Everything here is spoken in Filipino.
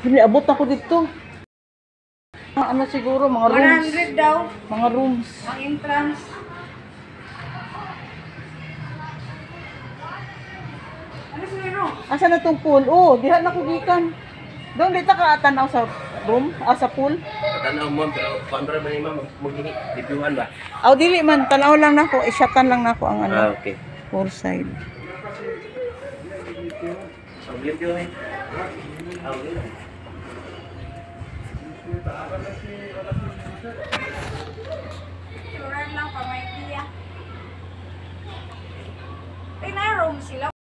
Hindi, abot ako dito. Ano siguro, mga rooms. 100 daw. Mga rooms. Ang entrance. Ano sa room? Asa na tong pool? Oh, diha na ko gikan. Doon dito ka tanaw sa room, sa pool. Tanaw mo, pero pambra ba ni ma'am mag-reviewan ba? Aw dili man, tanaw lang nako, i-shotan lang nako ang ano. Okay. Pool side. So, review eh. Turan lang pa may tiya. Ay, na room sila.